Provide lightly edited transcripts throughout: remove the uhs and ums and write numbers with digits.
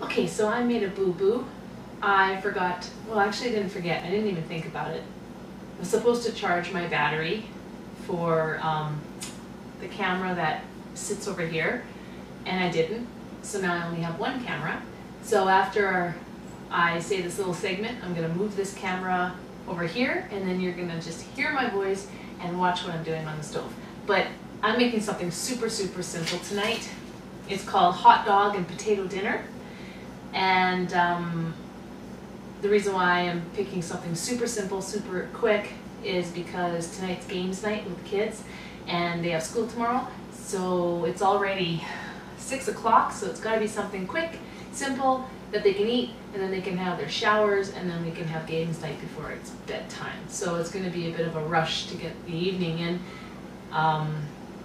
Okay, so I made a boo-boo. I forgot, well actually I didn't forget, I didn't even think about it. I was supposed to charge my battery for the camera that sits over here, and I didn't. So now I only have one camera. So after I say this little segment, I'm gonna move this camera over here, and then you're gonna just hear my voice and watch what I'm doing on the stove. But I'm making something super simple tonight. It's called hot dog and potato dinner. And the reason why I'm picking something super simple, super quick is because tonight's games night with the kids and they have school tomorrow. So it's already 6 o'clock, so it's gotta be something quick, simple, that they can eat, and then they can have their showers, and then we can have games night before it's bedtime. So it's gonna be a bit of a rush to get the evening in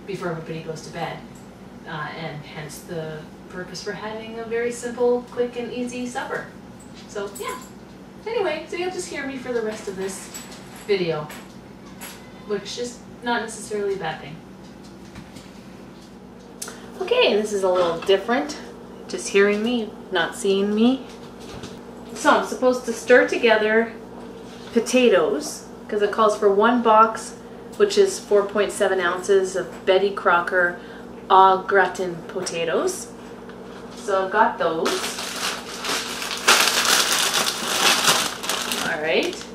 before everybody goes to bed. And hence the purpose for having a very simple, quick, and easy supper. So yeah. Anyway, so you'll just hear me for the rest of this video, which is not necessarily a bad thing. Okay, this is a little different. Just hearing me, not seeing me. So I'm supposed to stir together potatoes, because it calls for 1 box, which is 4.7 ounces of Betty Crocker au gratin potatoes. So I've got those. Alright.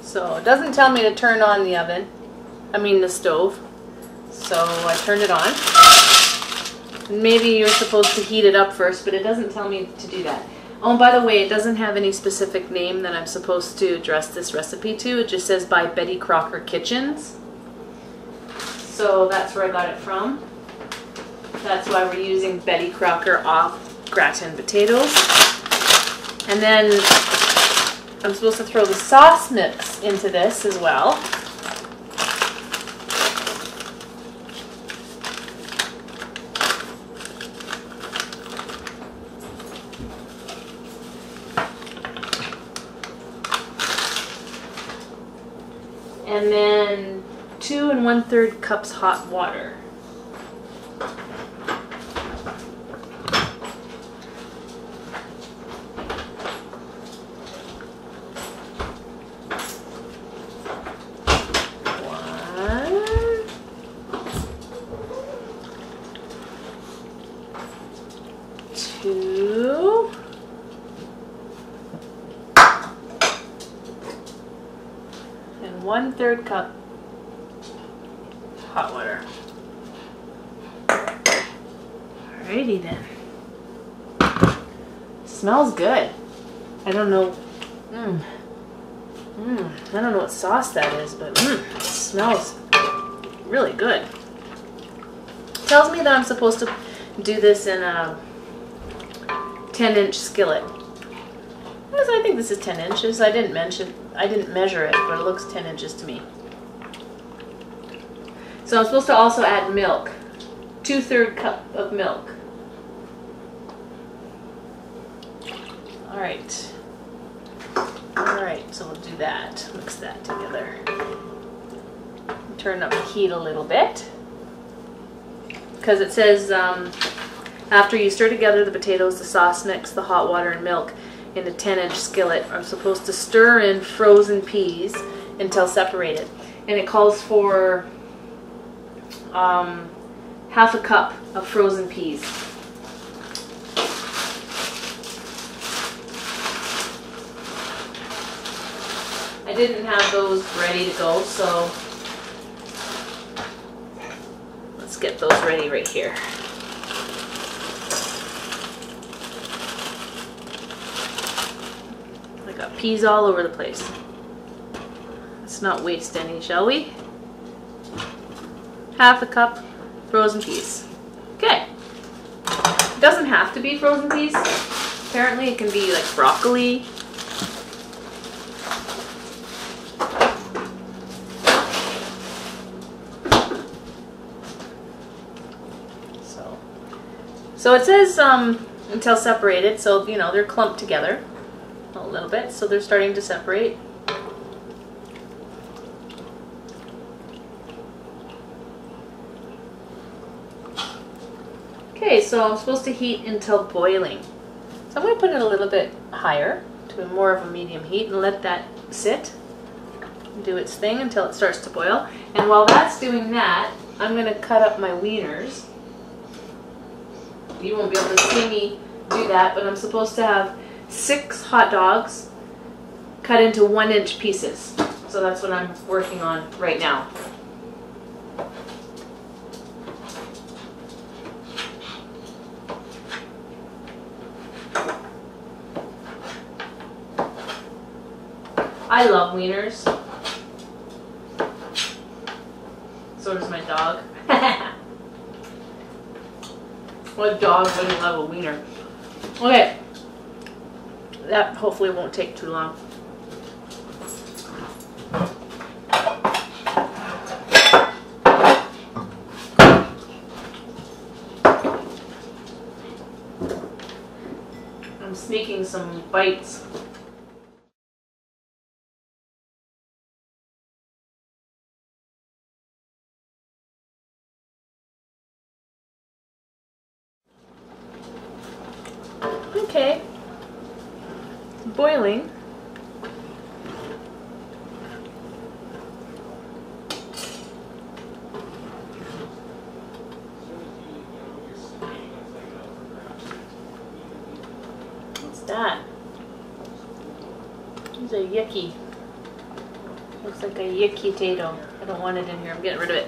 So it doesn't tell me to turn on the oven, the stove. So I turned it on. Maybe you're supposed to heat it up first, but it doesn't tell me to do that. Oh, and by the way, it doesn't have any specific name that I'm supposed to address this recipe to. It just says by Betty Crocker Kitchens. So that's where I got it from. That's why we're using Betty Crocker au gratin potatoes. And then I'm supposed to throw the sauce mix into this as well. And then 2 1/3 cups hot water. Two. And 1/3 cup hot water. Alrighty then. Smells good. I don't know. I don't know what sauce that is, but it smells really good. Tells me that I'm supposed to do this in a 10-inch skillet. I think this is 10 inches. I didn't measure it, but it looks 10 inches to me. So I'm supposed to also add milk. 2/3 cup of milk. Alright. Alright, so we'll do that. Mix that together. Turn up the heat a little bit. Because it says after you stir together the potatoes, the sauce mix, the hot water, and milk in a 10-inch skillet, are supposed to stir in frozen peas until separated. And it calls for half a cup of frozen peas. I didn't have those ready to go, so let's get those ready right here. I got peas all over the place. Let's not waste any, shall we? Half a cup frozen peas. Okay. It doesn't have to be frozen peas. Apparently it can be like broccoli. So it says until separated, so you know they're clumped together a little bit, so they're starting to separate. Okay, so I'm supposed to heat until boiling. So I'm going to put it a little bit higher to more of a medium heat and let that sit and do its thing until it starts to boil. And while that's doing that, I'm going to cut up my wieners. You won't be able to see me do that, but I'm supposed to have 6 hot dogs cut into 1-inch pieces. So that's what I'm working on right now. I love wieners. So does my dog. What dog wouldn't love a wiener? Okay. That hopefully won't take too long. I'm sneaking some bites. Okay, boiling. What's that? It's a yucky. Looks like a yucky potato. I don't want it in here. I'm getting rid of it.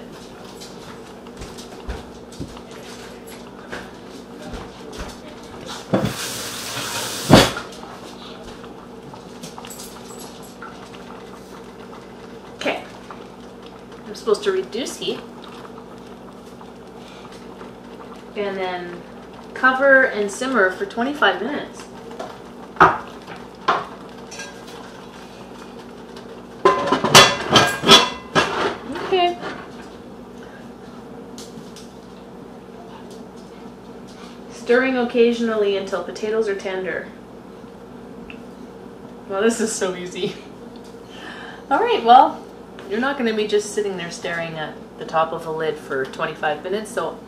Okay, I'm supposed to reduce heat and then cover and simmer for 25 minutes. Okay. Stirring occasionally until potatoes are tender. Well, this is so easy. All right, well, you're not going to be just sitting there staring at the top of a lid for 25 minutes, so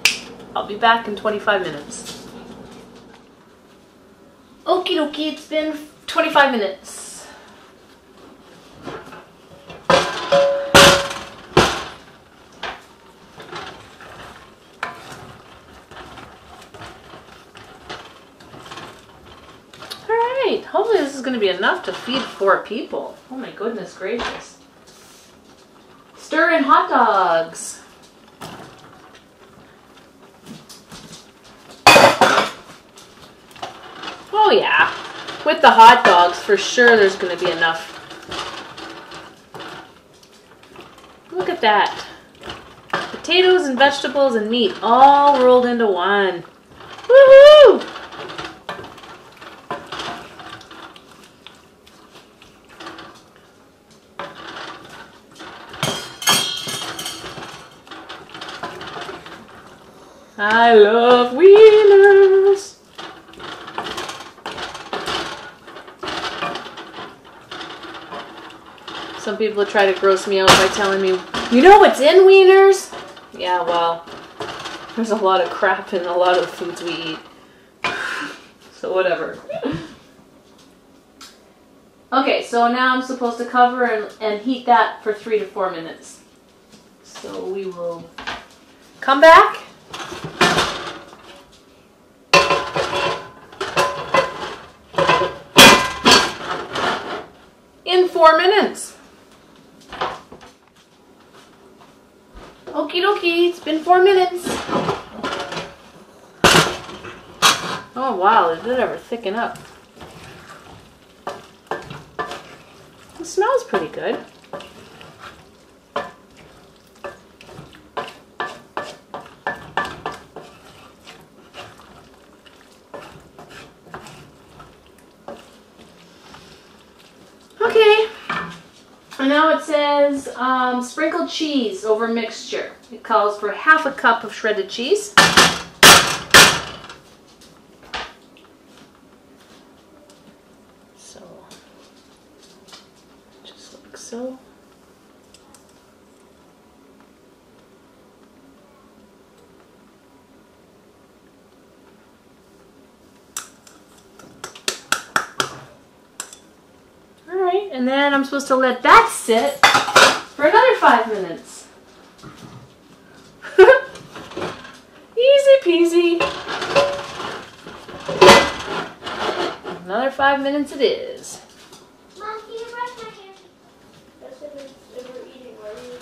I'll be back in 25 minutes. Okie dokie, it's been 25 minutes. Alright, hopefully this is going to be enough to feed 4 people. Oh my goodness gracious. Stir in hot dogs. Oh yeah, with the hot dogs for sure there's going to be enough. Look at that. Potatoes and vegetables and meat all rolled into one. Woohoo! I love wieners. Some people try to gross me out by telling me, you know what's in wieners? Yeah, well, there's a lot of crap in a lot of the foods we eat. So whatever. Okay, so now I'm supposed to cover and heat that for 3 to 4 minutes. So we will come back. In 4 minutes. Okie dokie, it's been 4 minutes. Oh wow, did it ever thicken up? It smells pretty good. Okay, and now it says sprinkled cheese over mixture. It calls for half a cup of shredded cheese. So, just like so. Okay, and then I'm supposed to let that sit for another 5 minutes. Easy peasy. Another 5 minutes it is. Mom, can you brush my hair? That's if we're eating. What are you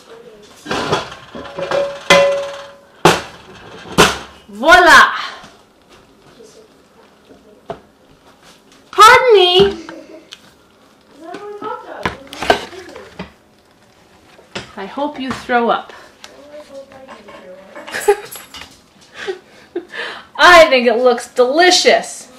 eating? Voila! Pardon me? I hope you throw up. I think it looks delicious.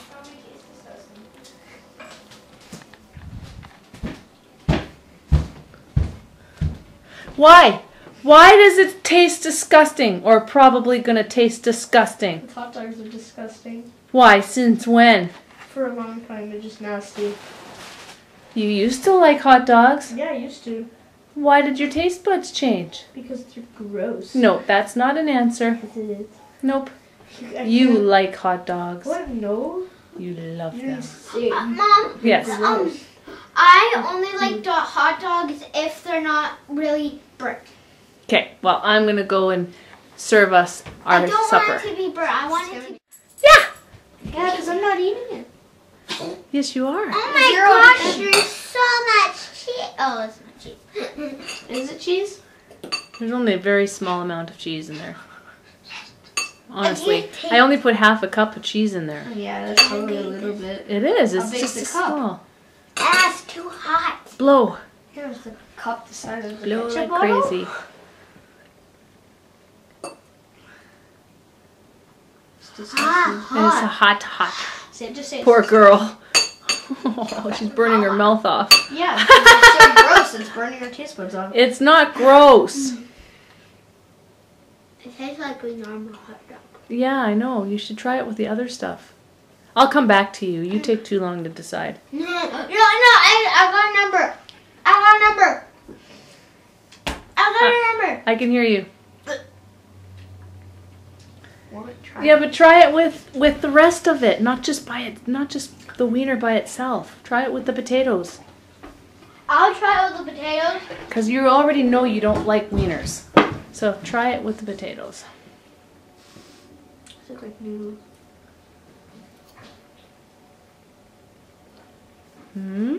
Why? Why does it taste disgusting? Or probably gonna taste disgusting? Hot dogs are disgusting. Why? Since when? For a long time, they're just nasty. You used to like hot dogs. Yeah, I used to. Why did your taste buds change? Because they're gross. No, that's not an answer. Yes, it is. Nope. You like hot dogs. What? No. You love You them. say Mom, Yes. I only like hot dogs if they're not really burnt. Okay, well, I'm going to go and serve us our I don't supper. want it to be burnt. I want it to be... Yeah! Yeah, because I'm not eating it. Yes, you are. Oh my gosh, there's so much cheese. Oh, it's not cheese. Is it cheese? There's only a very small amount of cheese in there. Honestly, taste- I only put half a cup of cheese in there. Yeah, that's probably a little bit. It is. How It's big's just the a cup? small. That's too hot. Blow. Here's the cup the size of the Blow ketchup like bottle. crazy. It's disgusting. And it's a hot. Say it, just say it. Poor girl. Oh, she's burning her mouth off. Yeah, because it's so gross. It's burning our taste buds off. It's not gross. It tastes like a normal hot dog. Yeah, I know. You should try it with the other stuff. I'll come back to you. You take too long to decide. No, I got a number. I got a number. I can hear you. Try Yeah, but try it with the rest of it, not just the wiener by itself. Try it with the potatoes. I'll try it with the potatoes. Because you already know you don't like wieners. So try it with the potatoes. It's like noodles. Hmm?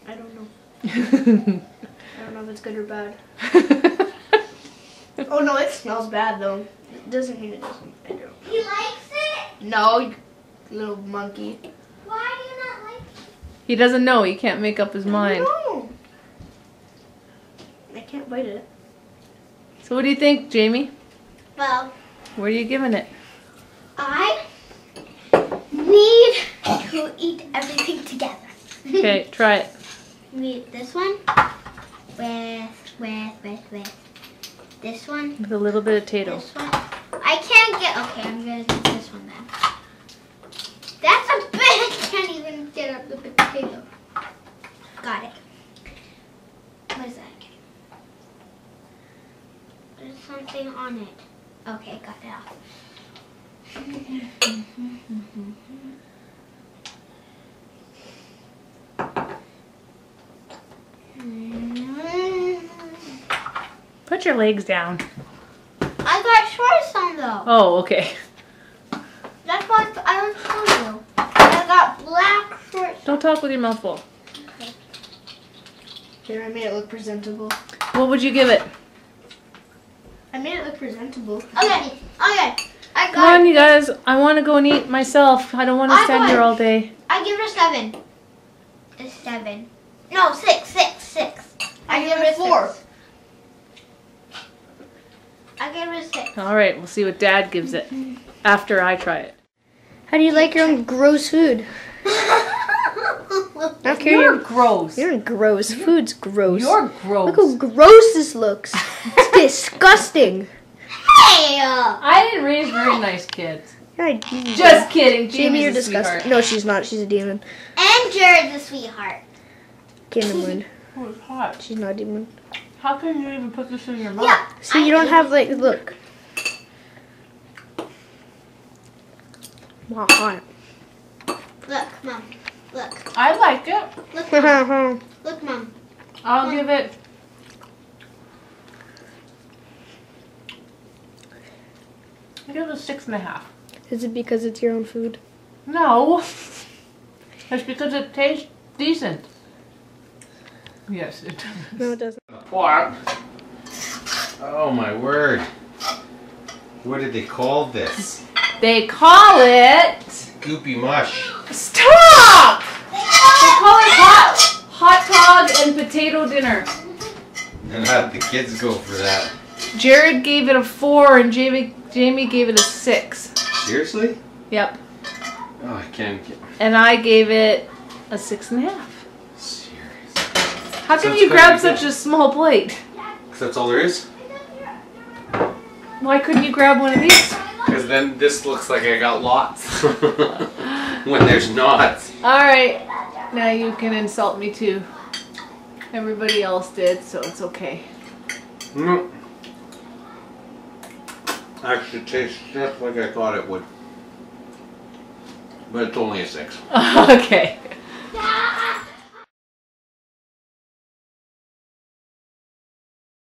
I don't know. I don't know if it's good or bad. Oh no, it smells bad though. It doesn't mean it doesn't. I don't. He likes it? No, you little monkey. Why do you not like it? He doesn't know. He can't make up his mind. No. I can't bite it. So what do you think, Jamie? Well, What are you giving it? I need to eat everything together. Okay, try it. We eat this one with this one, With a little bit of potato. this one. I can't get, okay, I'm gonna do this one then. That's a bit, I can't even get up the potato. Got it. What is that? There's something on it. Okay, got it off. Put your legs down. I got shorts on though. Oh, okay. That's what I was telling you. I got black shorts. Don't talk with your mouth full. Here, I made it look presentable. What would you give it? I made it look presentable. Okay. I Come got on, it. you guys. I want to go and eat myself. I don't want to I stand got here it. all day. I give it a 7. A 7. No, 6. I give it a 4. I give it a 6. All right, we'll see what Dad gives it after I try it. How do you like your own gross food? Okay, You're gross. you're gross. Food's gross. You're gross. Look how gross this looks. It's disgusting. Hey! I didn't raise very nice kids. Yeah, Just kidding. Jamie, you're Jamie's a disgusting. sweetheart. No, she's not. She's a demon. And Jared's a sweetheart. Get in the moon. Oh, it's hot. She's not a demon. How can you even put this in your mouth? Yeah. So you don't have like, look. Wow, hot. Look, Mom. Look. I like it. Look, Mom. Look, Mom. I'll give it. I give it a 6.5. Is it because it's your own food? No. It's because it tastes decent. Yes, it does. No, it doesn't. What? Oh my word. What did they call this? They call it. Goopy mush. Stop! They call it hot dog and potato dinner. And how'd the kids go for that? Jared gave it a 4 and Jamie gave it a 6. Seriously? Yep. Oh, I can't get... And I gave it a 6.5. Serious. How can So you it's grab pretty such a small plate? Because that's all there is? Why couldn't you grab one of these? Because then this looks like I got lots. When there's not. Alright, now you can insult me too. Everybody else did, so it's okay. No. Actually tastes just like I thought it would. But it's only a 6. Okay. Dad!